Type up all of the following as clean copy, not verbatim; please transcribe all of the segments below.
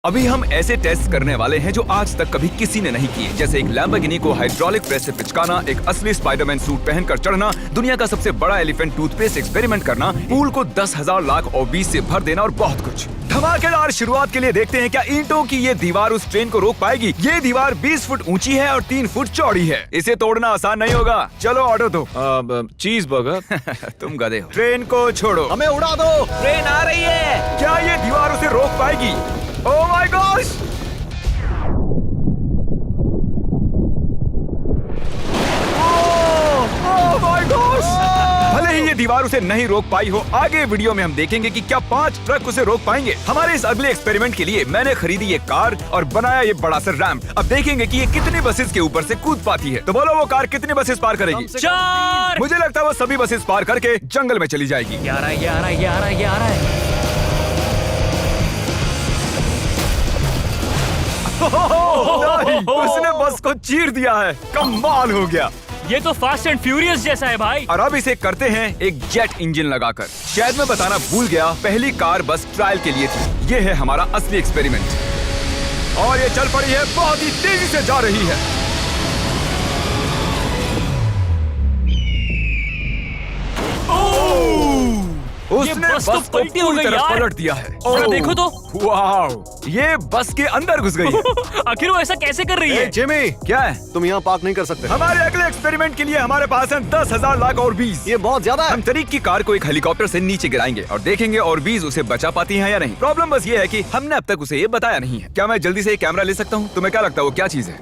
अभी हम ऐसे टेस्ट करने वाले हैं जो आज तक कभी किसी ने नहीं किए, जैसे एक लैम्बोर्गिनी को हाइड्रोलिक प्रेस से पिचकाना, एक असली स्पाइडरमैन सूट पहनकर चढ़ना, दुनिया का सबसे बड़ा एलिफेंट टूथपेस्ट एक्सपेरिमेंट करना, पूल को 10,000 लाख और 20 से भर देना और बहुत कुछ। धमाकेदार शुरुआत के लिए देखते हैं क्या ईंटों की ये दीवार उस ट्रेन को रोक पाएगी। ये दीवार 20 फुट ऊंची है और 3 फुट चौड़ी है। इसे तोड़ना आसान नहीं होगा। चलो ऑर्डर दो। चीज बर्गर। तुम गधे हो। ट्रेन को छोड़ो, हमें उड़ा दो। ट्रेन आ रही है। क्या ये दीवार उसे रोक पाएगी? ओह my gosh! Oh my gosh! भले ही ये दीवार उसे नहीं रोक पाई हो, आगे वीडियो में हम देखेंगे कि क्या 5 ट्रक उसे रोक पाएंगे। हमारे इस अगले एक्सपेरिमेंट के लिए मैंने खरीदी ये कार और बनाया ये बड़ा सा रैंप। अब देखेंगे कि ये कितनी बसेस के ऊपर से कूद पाती है। तो बोलो वो कार कितनी बसेस पार करेगी? 4। मुझे लगता है वो सभी बसेस पार करके जंगल में चली जाएगी। 11 नहीं, उसने बस को चीर दिया है। कमाल हो गया। ये तो फास्ट एंड फ्यूरियस जैसा है भाई। और अब इसे करते हैं एक जेट इंजन लगाकर। शायद मैं बताना भूल गया, पहली कार बस ट्रायल के लिए थी। ये है हमारा असली एक्सपेरिमेंट और ये चल पड़ी है, बहुत ही तेजी से जा रही है। उसने बस तो बस को पलटी हो पूरी गई तरह यार। पलट दिया है। जरा देखो तो। वाओ, ये बस के अंदर घुस गई है। आखिर वो ऐसा कैसे कर रही है? जिमी, क्या है? तुम यहाँ पार्क नहीं कर सकते। हमारे अगले एक्सपेरिमेंट के लिए हमारे पास है 10,000 लाख और 20। ये बहुत ज्यादा है। हम तरीक की कार को एक हेलीकॉप्टर से नीचे गिराएंगे और देखेंगे और 20 उसे बचा पाती हैं या नहीं। प्रॉब्लम बस ये है कि हमने अब तक उसे ये बताया नहीं है। क्या मैं जल्दी से ये कैमरा ले सकता हूँ? तुम्हें क्या लगता है वो क्या चीज है?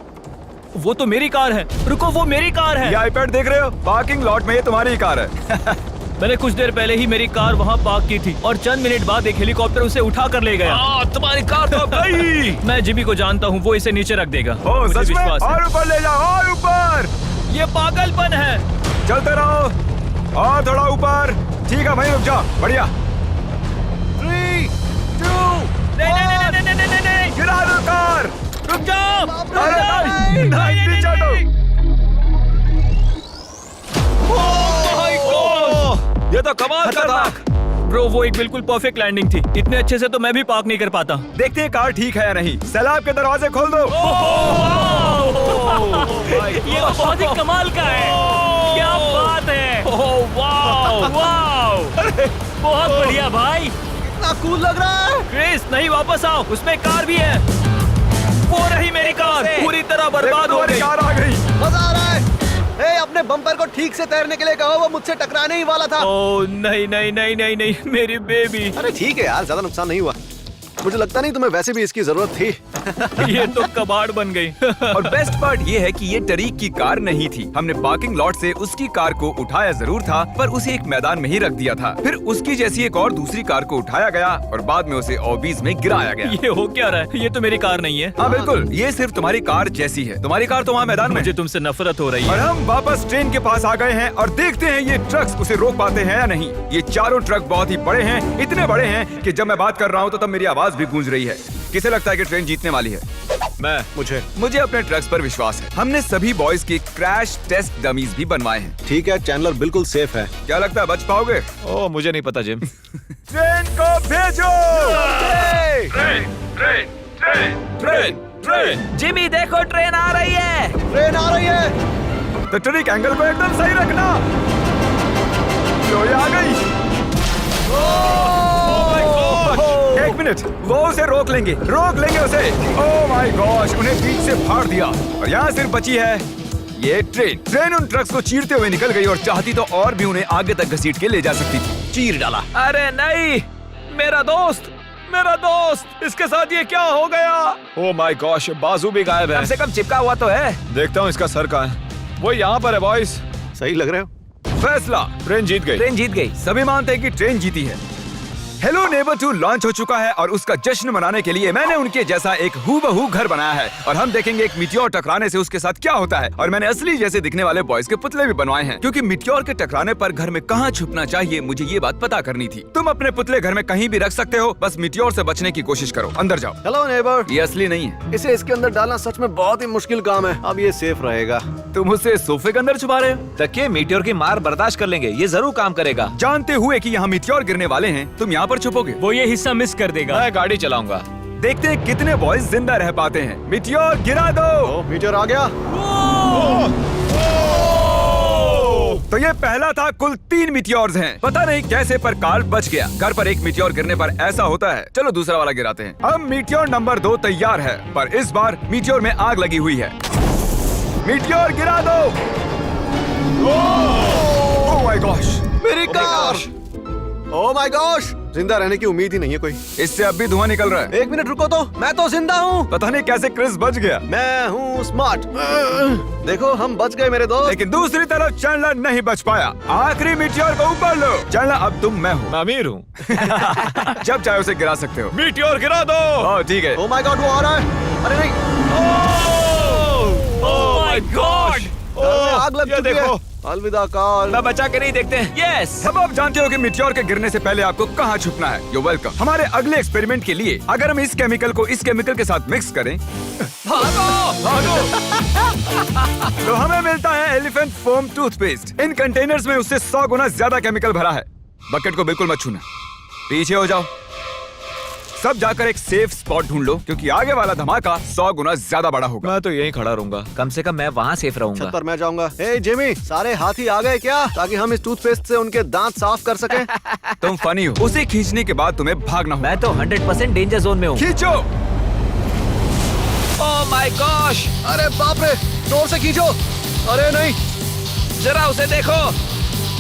वो तो मेरी कार है। रुको, वो मेरी कार है। ये आईपैड देख रहे हो? पार्किंग लॉट में ये तुम्हारी ही कार है। मैंने कुछ देर पहले ही मेरी कार वहाँ पार्क की थी और चंद मिनट बाद एक हेलीकॉप्टर उसे उठा कर ले गया। तुम्हारी कार तो गई। मैं जिमी को जानता हूँ, वो इसे नीचे रख देगा। ओ मुझे सच में? विश्वास है। और ऊपर ले जाओ, और ऊपर। ये पागलपन है। चलते रहो और थोड़ा ऊपर। ठीक है भाई, रुक जाओ। बढ़िया। 3, 2, नहीं। गिरा दो कार। रुक जाओ। अरे नहीं, पीछे हटो। ये तो कमाल का था। ब्रो, वो एक बिल्कुल परफेक्ट लैंडिंग थी। इतने अच्छे से तो मैं भी पार्क नहीं कर पाता। देखते हैं कार ठीक है या नहीं। सैलाब के दरवाजे खोल दो। ये तो बहुत ही कमाल का है। क्या बात है। वाओ, बहुत बढ़िया भाई। इतना कूल लग रहा है। क्रिस, नहीं, वापस आओ। उसमें कार भी है। वो रही मेरी कार, पूरी तरह बर्बाद हो गई। कार आ गई। मजा आ रहा है। अपने बम्पर को ठीक से तैरने के लिए कहो, वो मुझसे टकराने ही वाला था। ओह नहीं, मेरी बेबी। अरे ठीक है यार, ज्यादा नुकसान नहीं हुआ। मुझे लगता नहीं तुम्हें वैसे भी इसकी जरूरत थी। ये तो कबाड़ बन गई। और बेस्ट पार्ट ये है कि ये टरीक की कार नहीं थी। हमने पार्किंग लॉट से उसकी कार को उठाया जरूर था, पर उसे एक मैदान में ही रख दिया था। फिर उसकी जैसी एक और दूसरी कार को उठाया गया और बाद में उसे ओबीज में गिराया गया। ये हो क्या रहा है? ये तो मेरी कार नहीं है। हाँ बिल्कुल, ये सिर्फ तुम्हारी कार जैसी है। तुम्हारी कार तो वहाँ मैदान में। मुझे तुमसे नफरत हो रही और है। हम वापस ट्रेन के पास आ गए हैं और देखते हैं ये ट्रक्स उसे रोक पाते हैं या नहीं। ये चारों ट्रक बहुत ही बड़े हैं, इतने बड़े हैं कि जब मैं बात कर रहा हूँ तो तब मेरी आवाज भी गूंज रही है। किसे लगता है कि ट्रेन जीतने वाली है? मुझे अपने ट्रक्स पर विश्वास है। हमने सभी बॉयज के क्रैश टेस्ट डमीज भी बनवाए हैं। ठीक है, चैंडलर बिल्कुल सेफ है। क्या लगता है बच पाओगे? ओह, मुझे नहीं पता जिम। ट्रेन को भेजो। ट्रेन। जिमी, देखो ट्रेन आ रही है। ट्रेन आ रही है। तो ट्रिक एंगल को एकदम सही रखना। लो, ये आ गई। एक मिनट, वो उसे रोक लेंगे उसे। ओह माय गॉश, उन्हें बीच से फाड़ दिया और यहाँ सिर्फ बची है ये ट्रेन उन ट्रक्स को चीरते हुए निकल गई और चाहती तो और भी उन्हें आगे तक घसीट के ले जा सकती थी। चीर डाला। अरे नहीं, मेरा दोस्त, इसके साथ ये क्या हो गया? ओह माय गॉश, बाजू भी गायब है। कम से कम चिपका हुआ तो है। देखता हूँ इसका सर कहाँ है। वो यहाँ पर है बॉयज। सही लग रहे हो। फैसला, ट्रेन जीत गई। सभी मानते हैं कि ट्रेन जीती है। हेलो नेबर 2 लॉन्च हो चुका है और उसका जश्न मनाने के लिए मैंने उनके जैसा एक हूबहू घर बनाया है और हम देखेंगे एक मिट्योर टकराने से उसके साथ क्या होता है। और मैंने असली जैसे दिखने वाले बॉयज के पुतले भी बनवाए हैं, क्योंकि मिट्योर के टकराने पर घर में कहाँ छुपना चाहिए मुझे ये बात पता करनी थी। तुम अपने पुतले घर में कहीं भी रख सकते हो, बस मिट्योर से बचने की कोशिश करो। अंदर जाओ। Hello neighbour. ये असली नहीं है। इसे इसके अंदर डालना सच में बहुत ही मुश्किल काम है। अब ये सेफ रहेगा। तुम उसे सोफे के अंदर छुपा रहे हो? तकिए मीटियोर की मार बर्दाश्त कर लेंगे, ये जरूर काम करेगा। जानते हुए कि यहाँ मिट्योर गिरने वाले हैं, तुम यहाँ पर छुपोगे? वो ये हिस्सा मिस कर देगा। मैं गाड़ी चलाऊंगा। देखते हैं कितने बॉयज जिंदा रह पाते हैं। मीटियोर गिरा दो। ओ मीटियोर आ गया। तो ये पहला था। कुल 3 मीटियोर्स हैं। पता नहीं कैसे पर कार्ल बच गया। घर पर एक मीटियोर गिरने पर ऐसा होता है। चलो दूसरा वाला गिराते हैं। अब मीटियोर नंबर 2 तैयार है, पर इस बार मीटियोर में आग लगी हुई है। मीटियोर गिरा दो। ओह माय गॉश, मेरी कार। ओह माय गॉश, जिंदा रहने की उम्मीद ही नहीं है कोई। इससे अब भी धुआं निकल रहा है। 1 मिनट रुको तो, मैं तो जिंदा हूँ। पता नहीं कैसे क्रिस बच गया। मैं हूँ स्मार्ट। देखो हम बच गए मेरे दोस्त। लेकिन दूसरी तरफ चैंडलर नहीं बच पाया। आखिरी मीटियोर को ऊपर लो। चैंडलर अब तुम मैं हूँ। मैं अमीर हूँ। जब चाहे उसे गिरा सकते हो। मीटियोर गिरा दो। ओह ठीक है। ओह माय गॉड, वो आ रहा है। अरे नहीं, ओह माय गॉड। घर में आग लग ये चुकी देखो। है। अलविदा कार्ल। मैं बचा के नहीं देखते हैं। यस। अब आप जानते हो कि मीटियोर के गिरने से पहले आपको कहाँ छुपना है। You welcome. हमारे अगले एक्सपेरिमेंट के लिए अगर हम इस केमिकल को इस केमिकल के साथ मिक्स करें तो हमें मिलता है एलिफेंट फोम टूथपेस्ट। इन कंटेनर्स में उससे 100 गुना ज्यादा केमिकल भरा है। बकेट को बिल्कुल मत छूना। पीछे हो जाओ। सब जाकर एक सेफ स्पॉट ढूंढ लो, क्योंकि आगे वाला धमाका 100 गुना ज्यादा बड़ा होगा। मैं तो यहीं खड़ा रहूंगा। कम से कम मैं वहाँ सेफ रहूंगा। छत पर मैं जाऊंगा। हे जिमी, सारे हाथी आ गए क्या, ताकि हम इस टूथपेस्ट से उनके दांत साफ कर सकें? तुम फनी हो। उसे खींचने के बाद तुम्हें भागना होगा। मैं तो 100% डेंजर जोन में हूँ। खींचो। ओह माय गॉश, अरे बाप रे, जोर से खींचो। अरे नहीं, जरा उसे देखो।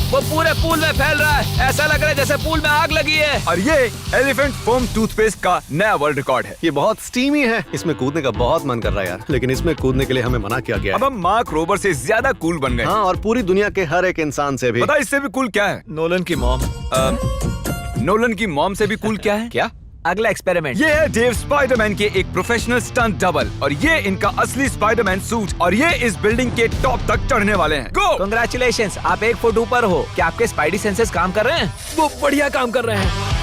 वो पूरे पूल में फैल रहा है। ऐसा लग रहा है जैसे पूल में आग लगी है। और ये एलिफेंट फोम टूथपेस्ट का नया वर्ल्ड रिकॉर्ड है। ये बहुत स्टीमी है। इसमें कूदने का बहुत मन कर रहा है यार, लेकिन इसमें कूदने के लिए हमें मना किया गया अब है। हम मार्क रोबर से ज्यादा कूल बन गए। हाँ, और पूरी दुनिया के हर एक इंसान से भी। पता है इससे भी कूल क्या है? नोलन की मॉम। नोलन की मॉम से भी कूल क्या है? क्या? अगला एक्सपेरिमेंट। ये है डेव स्पाइडरमैन के एक प्रोफेशनल स्टंट डबल, और ये इनका असली स्पाइडरमैन सूट, और ये इस बिल्डिंग के टॉप तक चढ़ने वाले हैं। गो! Congratulations, आप 1 फुट ऊपर हो। क्या आपके स्पाइडी सेंसेस काम कर रहे हैं? वो बढ़िया काम कर रहे हैं।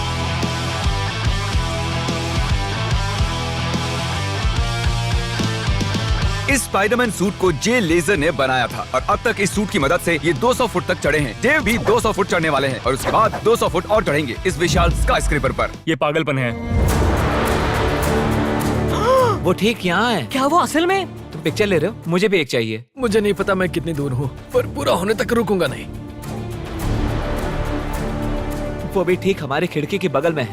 इस स्पाइडरमैन सूट को जे लेजर ने बनाया था, और अब तक इस सूट की मदद से ये 200 फुट तक चढ़े हैं। डेव भी 200 फुट चढ़ने वाले हैं, और उसके बाद 200 फुट और चढ़ेंगे इस विशाल स्काईस्क्रेपर पर। ये पागलपन है। वो ठीक यहाँ है। क्या वो असल में? तुम पिक्चर ले रहे हो? मुझे भी एक चाहिए। मुझे नहीं पता मैं कितनी दूर हूँ, पर पूरा होने तक रुकूंगा नहीं। वो भी ठीक हमारी खिड़की के बगल में है।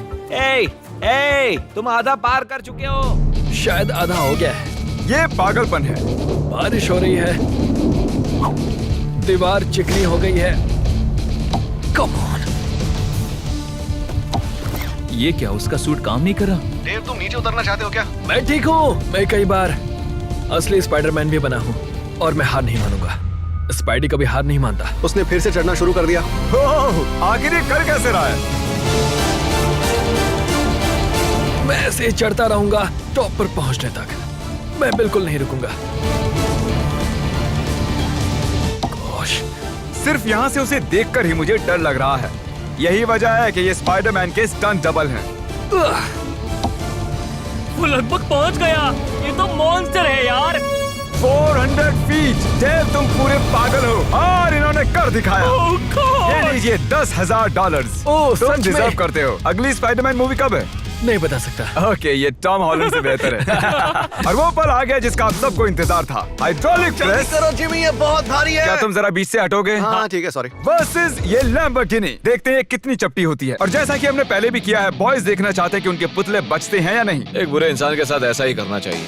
ए, तुम आधा पार कर चुके हो। शायद आधा हो गया है। ये पागलपन है। बारिश हो रही है, दीवार चिकनी हो गई है। Come on. ये क्या, उसका सूट काम नहीं कर रहा? डेव, तुम नीचे उतरना चाहते हो क्या? मैं ठीक हूँ। मैं कई बार असली स्पाइडरमैन भी बना हूँ, और मैं हार नहीं मानूंगा। स्पाइडी कभी हार नहीं मानता। उसने फिर से चढ़ना शुरू कर दिया। ओह, आखिर ये कर कैसे रहा है? मैं ऐसे ही चढ़ता रहूंगा टॉप पर पहुंचने तक। मैं बिल्कुल नहीं रुकूंगा। गोश, सिर्फ यहाँ से उसे देखकर ही मुझे डर लग रहा है। यही वजह है कि ये स्पाइडरमैन के स्टंट डबल हैं। वो लगभग पहुंच गया। ये तो मॉन्स्टर है यार। 400 फीट। डेव, तुम पूरे पागल हो, और इन्होंने कर दिखाया। ओह गॉड। ये लीजिए $10,000। ओह, तुम सच में? डिजर्व करते हो। अगली स्पाइडरमैन मूवी कब है? नहीं बता सकता। ओके, ये टॉम हॉलैंड से बेहतर है। और वो पल आ गया जिसका आप सबको इंतजार था। हाइड्रोलिक जल्दी प्रेस। करो जिमी, ये बहुत भारी है। क्या तुम जरा बीच से हटोगे? हाँ ठीक है, सॉरी। वर्सेस ये लैम्बोर्गिनी। देखते हैं कितनी चपटी होती है। और जैसा कि हमने पहले भी किया है, बॉयज देखना चाहते हैं कि उनके पुतले बचते हैं या नहीं। एक बुरे इंसान के साथ ऐसा ही करना चाहिए।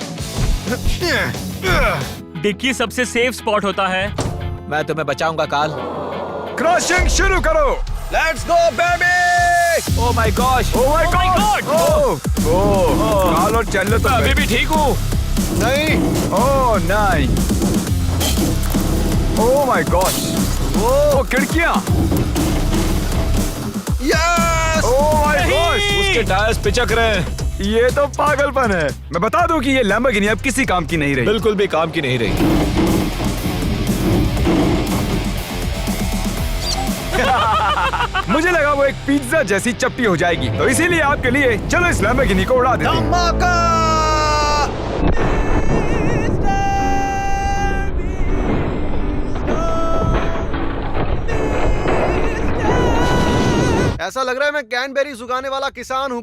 डिक्की सबसे सेफ स्पॉट होता है। मैं तुम्हें बचाऊंगा काल। क्रशिंग शुरू करो। Let's go baby. Oh my gosh. Oh my Oh my God. God! Oh, Carl और चैंडलर तो अभी भी ठीक हूँ। नहीं, ओह नहीं। ओह माय गॉश। ओह, खिड़कियां। यस। Oh my gosh. उसके टायर्स पिचक रहे हैं। ये तो पागलपन है। मैं बता दूं कि ये लैम्बोर्गिनी अब किसी काम की नहीं रही। बिल्कुल भी काम की नहीं रही। मुझे लगा वो एक पिज्जा जैसी चपटी हो जाएगी, तो इसीलिए आपके लिए चलो इस लैम्बोर्गिनी को उड़ा देते हैं। धमाका। ऐसा लग रहा है मैं कैनबेरी उगाने वाला किसान हूँ।